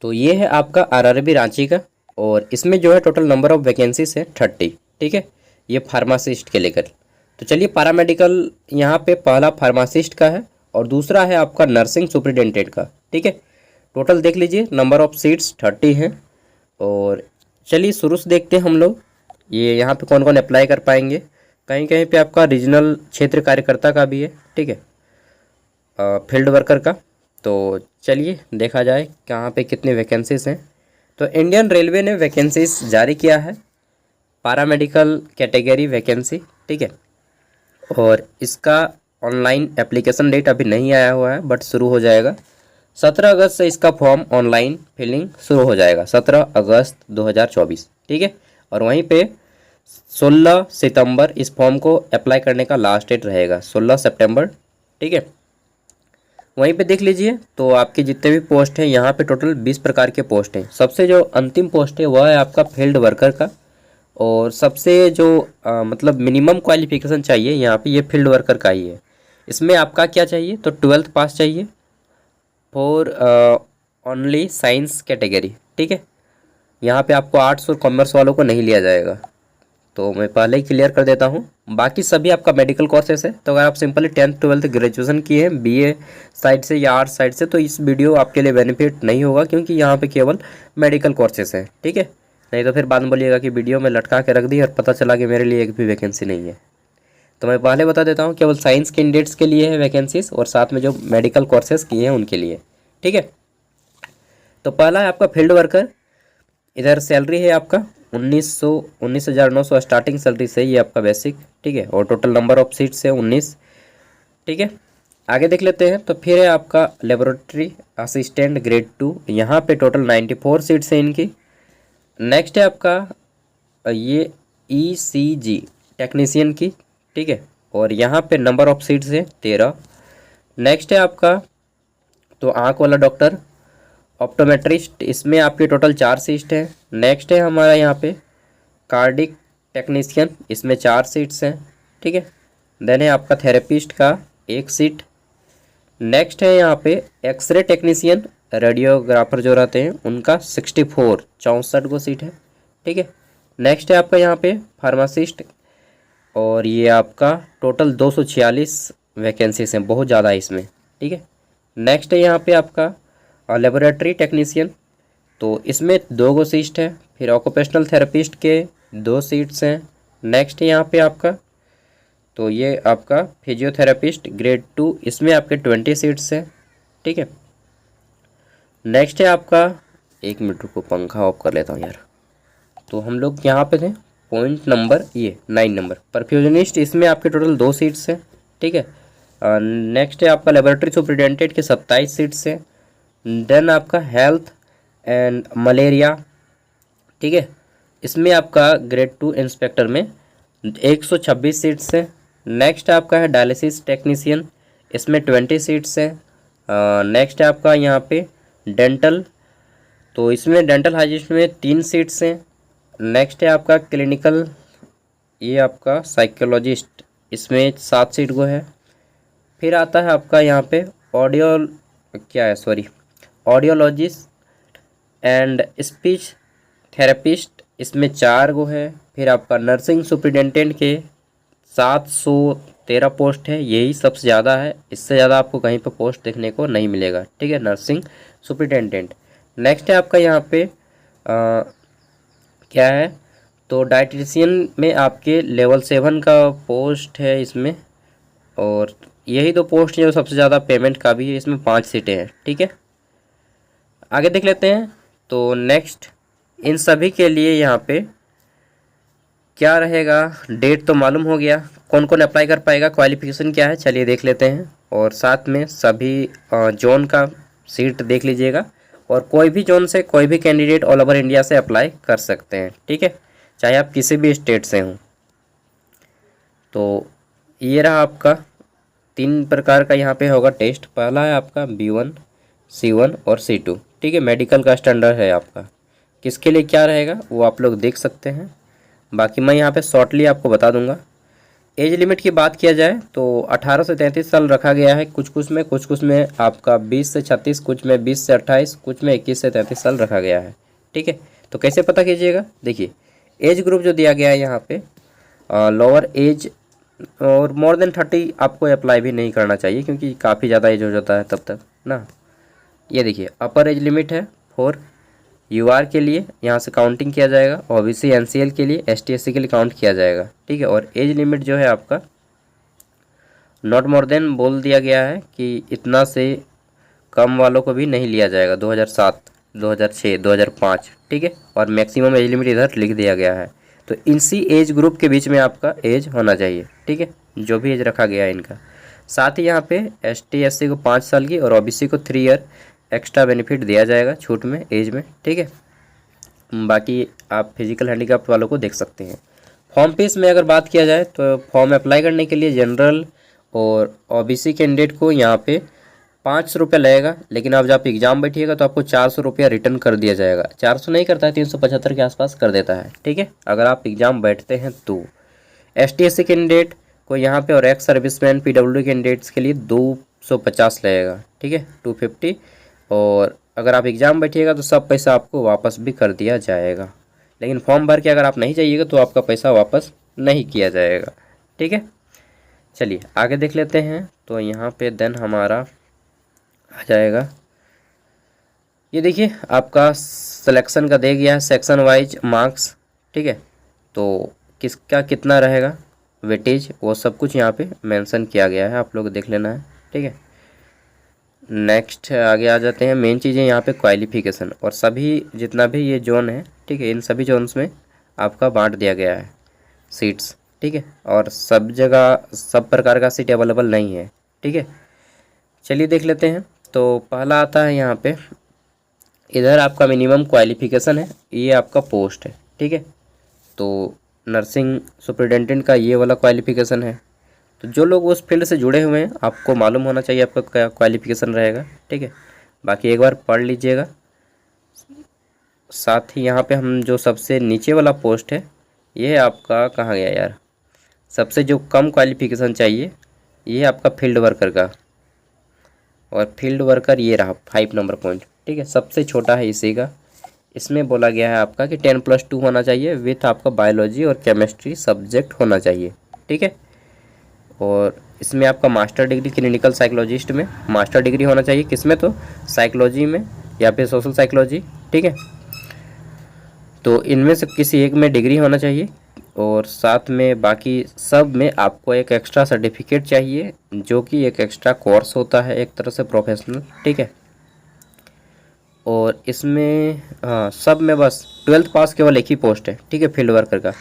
तो ये है आपका आरआरबी रांची का, और इसमें जो है टोटल नंबर ऑफ वैकेंसीज है 30। ठीक है, ये फार्मासिस्ट के लेकर। तो चलिए पैरामेडिकल यहाँ पे पहला फार्मासिस्ट का है और दूसरा है आपका नर्सिंग सुपरिटेंडेंट का। ठीक है, टोटल देख लीजिए नंबर ऑफ सीट्स 30 हैं। और चलिए शुरू से देखते हैं हम लोग ये यहाँ पे कौन कौन अप्लाई कर पाएंगे। कहीं कहीं पे आपका रीजनल क्षेत्र कार्यकर्ता का भी है। ठीक है, फील्ड वर्कर का। तो चलिए देखा जाए कहाँ पे कितनी वैकेंसीज हैं। तो इंडियन रेलवे ने वैकेंसीज जारी किया है पैरामेडिकल कैटेगरी वैकेंसी। ठीक है, और इसका ऑनलाइन एप्लीकेशन डेट अभी नहीं आया हुआ है, बट शुरू हो जाएगा 17 अगस्त से। इसका फॉर्म ऑनलाइन फिलिंग शुरू हो जाएगा 17 अगस्त 2024। ठीक है, और वहीं पे 16 सितंबर इस फॉर्म को अप्लाई करने का लास्ट डेट रहेगा, 16 सितंबर। ठीक है, वहीं पे देख लीजिए तो आपके जितने भी पोस्ट हैं यहाँ पे टोटल 20 प्रकार के पोस्ट हैं। सबसे जो अंतिम पोस्ट है वह है आपका फील्ड वर्कर का, और सबसे जो मतलब मिनिमम क्वालिफिकेशन चाहिए यहाँ पे ये फील्ड वर्कर का ही है। इसमें आपका क्या चाहिए, तो 12th पास चाहिए फॉर ओनली साइंस कैटेगरी। ठीक है, यहाँ पे आपको आर्ट्स और कॉमर्स वालों को नहीं लिया जाएगा, तो मैं पहले ही क्लियर कर देता हूँ। बाकी सभी आपका मेडिकल कोर्सेस है, तो अगर आप सिंपली 10th 12th ग्रेजुएशन किए हैं बीए साइड से या आर्ट्स साइड से, तो इस वीडियो आपके लिए बेनिफिट नहीं होगा, क्योंकि यहाँ पे केवल मेडिकल कोर्सेस हैं। ठीक है, नहीं तो फिर बाद में बोलिएगा कि वीडियो में लटका के रख दी और पता चला कि मेरे लिए एक भी वैकेंसी नहीं है। तो मैं पहले बता देता हूँ, केवल साइंस कैंडिडेट्स के लिए है वैकेंसीज, और साथ में जो मेडिकल कोर्सेज किए हैं उनके लिए। ठीक है, तो पहला है आपका फील्ड वर्कर। इधर सैलरी है आपका 19,900 स्टार्टिंग सैलरी से ये आपका बेसिक। ठीक है, और टोटल नंबर ऑफ सीट्स है 19। ठीक है, आगे देख लेते हैं। तो फिर है आपका लेबोरेटरी असिस्टेंट ग्रेड 2, यहाँ पे टोटल 94 सीट्स हैं इनकी। नेक्स्ट है आपका ये ECG टेक्नीशियन की। ठीक है, और यहाँ पे नंबर ऑफ सीट्स है 13। नेक्स्ट है आपका तो आँख वाला डॉक्टर ऑप्टोमेट्रिस्ट, इसमें आपके टोटल 4 सीट हैं। नेक्स्ट है हमारा यहाँ पे कार्डिक टेक्नीशियन, इसमें 4 सीट्स हैं। ठीक है, देन है आपका थेरेपिस्ट का 1 सीट। नेक्स्ट है यहाँ पे एक्सरे टेक्नीशियन, रेडियोग्राफर जो रहते हैं उनका 64 गो सीट है। ठीक है, नेक्स्ट है आपका यहाँ पे फार्मासिस्ट, और ये आपका टोटल 246 वैकेंसीज हैं, बहुत ज़्यादा है इसमें। ठीक है, नेक्स्ट है यहाँ पे आपका लेबोरेटरी टेक्नीशियन, तो इसमें 2 गो सीट है। फिर ऑक्यूपेशनल थेरेपिस्ट के 2 सीट्स हैं। नेक्स्ट यहाँ पे आपका तो ये आपका फिजियोथेरेपिस्ट ग्रेड 2, इसमें आपके 20 सीट्स हैं। ठीक है, नेक्स्ट है आपका 1 मिनट को पंखा ऑफ कर लेता हूँ यार। तो हम लोग यहाँ पे थे पॉइंट नंबर ये 9 नंबर परफ्यूजनिस्ट, इसमें आपके टोटल 2 सीट्स हैं। ठीक है, नेक्स्ट है आपका लेबोरेटरी सुपरिटेंडेंट के 27 सीट्स हैं। देन आपका हेल्थ एंड मलेरिया। ठीक है, इसमें आपका ग्रेड 2 इंस्पेक्टर में 126 सीट्स हैं। नेक्स्ट आपका है डायलिसिस टेक्नीशियन, इसमें 20 सीट्स हैं। नेक्स्ट है आपका यहाँ पे डेंटल, तो इसमें डेंटल हाइजिस्ट में 3 सीट्स हैं। नेक्स्ट है आपका क्लिनिकल, ये आपका साइकोलॉजिस्ट, इसमें 7 सीट को है। फिर आता है आपका यहाँ पे ऑडियोलॉजिस्ट एंड स्पीच थेरेपिस्ट, इसमें 4 गो है। फिर आपका नर्सिंग सुपरिटेंडेंट के 713 पोस्ट है, यही सबसे ज़्यादा है, इससे ज़्यादा आपको कहीं पर पोस्ट देखने को नहीं मिलेगा। ठीक है, नर्सिंग सुपरिटेंडेंट। नेक्स्ट है आपका यहाँ पे क्या है, तो डाइटिशियन में आपके लेवल 7 का पोस्ट है इसमें, और यही 2 पोस्ट जो सबसे ज़्यादा पेमेंट का भी है, इसमें 5 सीटें हैं। ठीक है, आगे देख लेते हैं। तो नेक्स्ट इन सभी के लिए यहाँ पे क्या रहेगा, डेट तो मालूम हो गया, कौन कौन अप्लाई कर पाएगा, क्वालिफिकेशन क्या है, चलिए देख लेते हैं। और साथ में सभी जोन का सीट देख लीजिएगा, और कोई भी जोन से कोई भी कैंडिडेट ऑल ओवर इंडिया से अप्लाई कर सकते हैं। ठीक है, चाहे आप किसी भी स्टेट से हों। तो ये रहा आपका 3 प्रकार का यहाँ पे होगा टेस्ट। पहला है आपका B1, C1 और C2। ठीक है, मेडिकल का स्टैंडर्ड है आपका, किसके लिए क्या रहेगा वो आप लोग देख सकते हैं। बाकी मैं यहाँ पे शॉर्टली आपको बता दूंगा। एज लिमिट की बात किया जाए तो 18 से 33 साल रखा गया है कुछ कुछ में आपका 20 से 36, कुछ में 20 से 28, कुछ में 21 से 33 साल रखा गया है। ठीक है, तो कैसे पता कीजिएगा, देखिए एज ग्रुप जो दिया गया है यहाँ पे लोअर एज और मोर देन 30 आपको अप्लाई भी नहीं करना चाहिए क्योंकि काफ़ी ज़्यादा एज हो जाता है तब तक ना। ये देखिए अपर एज लिमिट है फॉर यूआर के लिए, यहाँ से काउंटिंग किया जाएगा, ओबीसी एनसीएल के लिए, एसटी एससी के लिए काउंट किया जाएगा। ठीक है, और एज लिमिट जो है आपका नॉट मोर देन बोल दिया गया है कि इतना से कम वालों को भी नहीं लिया जाएगा, 2007, 2006, 2005। ठीक है, और मैक्सिमम एज लिमिट इधर लिख दिया गया है। तो इसी एज ग्रुप के बीच में आपका एज होना चाहिए। ठीक है, जो भी एज रखा गया है इनका। साथ ही यहाँ पे एसटी एससी को 5 साल की और ओबीसी को 3 ईयर एक्स्ट्रा बेनिफिट दिया जाएगा छूट में एज में। ठीक है, बाकी आप फिजिकल हैंडीकैप्ड वालों को देख सकते हैं। फॉर्म फीस में अगर बात किया जाए तो फॉर्म अप्लाई करने के लिए जनरल और ओबीसी कैंडिडेट को यहाँ पे 500 रुपये लगेगा, लेकिन अब जब आप एग्ज़ाम बैठिएगा तो आपको 400 रुपया रिटर्न कर दिया जाएगा। 400 नहीं करता है, 375 के आसपास कर देता है। ठीक है, अगर आप एग्ज़ाम बैठते हैं तो एसटी एससी कैंडिडेट को यहाँ पे और एक्स सर्विसमैन पीडब्ल्यू कैंडिडेट्स के लिए 250 लगेगा। ठीक है, 250। और अगर आप एग्ज़ाम बैठिएगा तो सब पैसा आपको वापस भी कर दिया जाएगा, लेकिन फॉर्म भर के अगर आप नहीं जाइएगा तो आपका पैसा वापस नहीं किया जाएगा। ठीक है, चलिए आगे देख लेते हैं। तो यहाँ पे देन हमारा आ जाएगा, ये देखिए आपका सिलेक्शन का दे गया है सेक्शन वाइज मार्क्स। ठीक है, तो किसका कितना रहेगा वेटेज वो सब कुछ यहाँ पे मेंशन किया गया है, आप लोग देख लेना है। ठीक है, नेक्स्ट आगे आ जाते हैं। मेन चीज़ें यहाँ पे क्वालिफिकेशन और सभी जितना भी ये जोन है, ठीक है, इन सभी जोन्स में आपका बांट दिया गया है सीट्स। ठीक है, और सब जगह सब प्रकार का सीट अवेलेबल नहीं है। ठीक है, चलिए देख लेते हैं। तो पहला आता है यहाँ पे, इधर आपका मिनिमम क्वालिफिकेशन है, ये आपका पोस्ट है। ठीक है, तो नर्सिंग सुपरिटेंडेंट का ये वाला क्वालिफिकेशन है। तो जो लोग उस फील्ड से जुड़े हुए हैं आपको मालूम होना चाहिए आपका क्या क्वालिफिकेशन रहेगा। ठीक है, बाकी एक बार पढ़ लीजिएगा। साथ ही यहाँ पे हम जो सबसे नीचे वाला पोस्ट है ये आपका कहाँ गया यार, सबसे जो कम क्वालिफिकेशन चाहिए ये आपका फील्ड वर्कर का, और फील्ड वर्कर ये रहा 5 नंबर पॉइंट। ठीक है, सबसे छोटा है इसी का। इसमें बोला गया है आपका कि 10+2 होना चाहिए विथ आपका बायोलॉजी और केमिस्ट्री सब्जेक्ट होना चाहिए। ठीक है, और इसमें आपका मास्टर डिग्री क्लिनिकल साइकोलॉजिस्ट में मास्टर डिग्री होना चाहिए, किसमें तो साइकोलॉजी में या फिर सोशल साइकोलॉजी। ठीक है, तो इनमें से किसी एक में डिग्री होना चाहिए, और साथ में बाकी सब में आपको एक एक्स्ट्रा सर्टिफिकेट चाहिए जो कि एक एक्स्ट्रा कोर्स होता है एक तरह से प्रोफेशनल। ठीक है, और इसमें हाँ सब में बस 12th पास केवल एक ही पोस्ट है। ठीक है, फील्ड वर्कर का।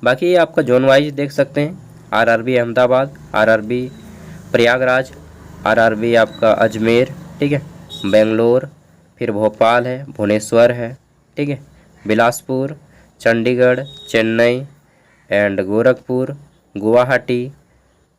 बाकी ये आपका जोन वाइज देख सकते हैं, RRB Ahmedabad, RRB Prayagraj, RRB आपका अजमेर, ठीक है, बेंगलोर, फिर भोपाल है, भुवनेश्वर है, ठीक है, बिलासपुर, चंडीगढ़, चेन्नई एंड गोरखपुर, गुवाहाटी,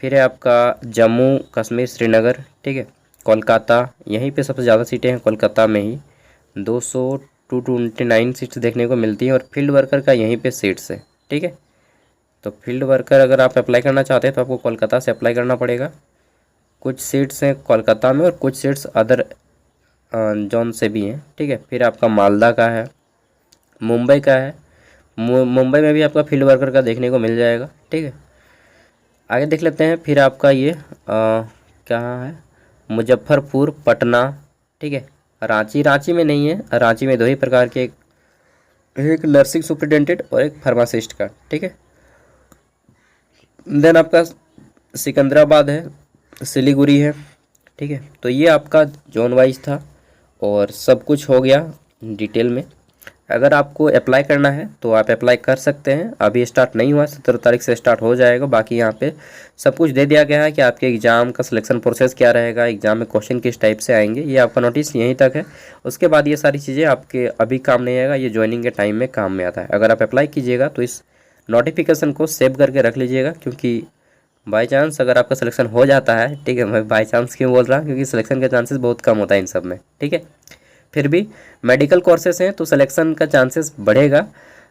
फिर है आपका जम्मू कश्मीर श्रीनगर, ठीक है, कोलकाता, यहीं पे सबसे ज़्यादा सीटें हैं कोलकाता में ही 229 सीट्स देखने को मिलती हैं, और फील्ड वर्कर का यहीं पे सीट्स है। ठीक है, तो फील्ड वर्कर अगर आप अप्लाई करना चाहते हैं तो आपको कोलकाता से अप्लाई करना पड़ेगा। कुछ सीट्स हैं कोलकाता में और कुछ सीट्स अदर जोन से भी हैं। ठीक है, फिर आपका मालदा का है, मुंबई का है, मुंबई में भी आपका फील्ड वर्कर का देखने को मिल जाएगा। ठीक है, आगे देख लेते हैं। फिर आपका ये कहाँ है, मुजफ्फरपुर, पटना, ठीक है, रांची में नहीं है, रांची में 2 ही प्रकार के, एक नर्सिंग सुपरिटेंडेंट और एक फार्मासिस्ट का। ठीक है, देन आपका सिकंदराबाद है, सिलीगुड़ी है। ठीक है, तो ये आपका जोन वाइज था और सब कुछ हो गया डिटेल में। अगर आपको अप्लाई करना है तो आप अप्लाई कर सकते हैं, अभी स्टार्ट नहीं हुआ, 17 तारीख से स्टार्ट हो जाएगा। बाकी यहाँ पे सब कुछ दे दिया गया है कि आपके एग्ज़ाम का सिलेक्शन प्रोसेस क्या रहेगा, एग्ज़ाम में क्वेश्चन किस टाइप से आएंगे, ये आपका नोटिस यहीं तक है। उसके बाद ये सारी चीज़ें आपके अभी काम नहीं आएगा, ये ज्वाइनिंग के टाइम में काम में आता है। अगर आप अप्लाई कीजिएगा तो इस नोटिफिकेशन को सेव करके रख लीजिएगा, क्योंकि बाई चांस अगर आपका सिलेक्शन हो जाता है, ठीक है, मैं बाई चांस क्यों बोल रहा हूँ, क्योंकि सिलेक्शन का चांसेस बहुत कम होता है इन सब में। ठीक है, फिर भी मेडिकल कोर्सेस हैं तो सिलेक्शन का चांसेस बढ़ेगा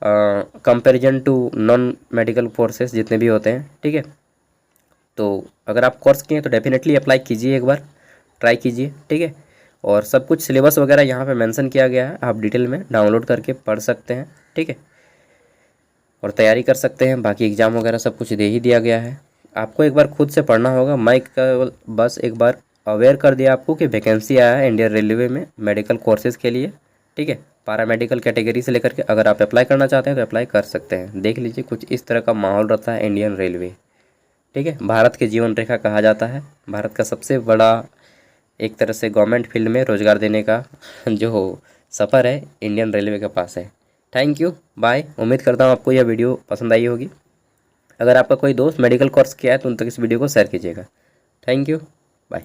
comparison to non medical courses जितने भी होते हैं। ठीक है, तो अगर आप कोर्स किए तो डेफिनेटली अप्लाई कीजिए, एक बार ट्राई कीजिए, ठीक है। और सब कुछ सिलेबस वगैरह यहाँ पे मेंशन किया गया है, आप डिटेल में डाउनलोड करके पढ़ सकते हैं, ठीक है, और तैयारी कर सकते हैं। बाकी एग्ज़ाम वगैरह सब कुछ दे ही दिया गया है, आपको एक बार खुद से पढ़ना होगा। मैं केवल बस एक बार अवेयर कर दिया आपको कि वैकेंसी आया है इंडियन रेलवे में मेडिकल कोर्सेज़ के लिए, ठीक है, पैरामेडिकल कैटेगरी से लेकर के अगर आप अप्लाई करना चाहते हैं तो अप्लाई कर सकते हैं। देख लीजिए कुछ इस तरह का माहौल रहता है इंडियन रेलवे, ठीक है। भारत के जीवन रेखा कहा जाता है, भारत का सबसे बड़ा एक तरह से गवर्नमेंट फील्ड में रोज़गार देने का जो सफ़र है इंडियन रेलवे के पास है। Thank you, bye. उम्मीद करता हूँ आपको यह वीडियो पसंद आई होगी। अगर आपका कोई दोस्त मेडिकल कोर्स किया है तो उन तक इस वीडियो को शेयर कीजिएगा। Thank you, bye.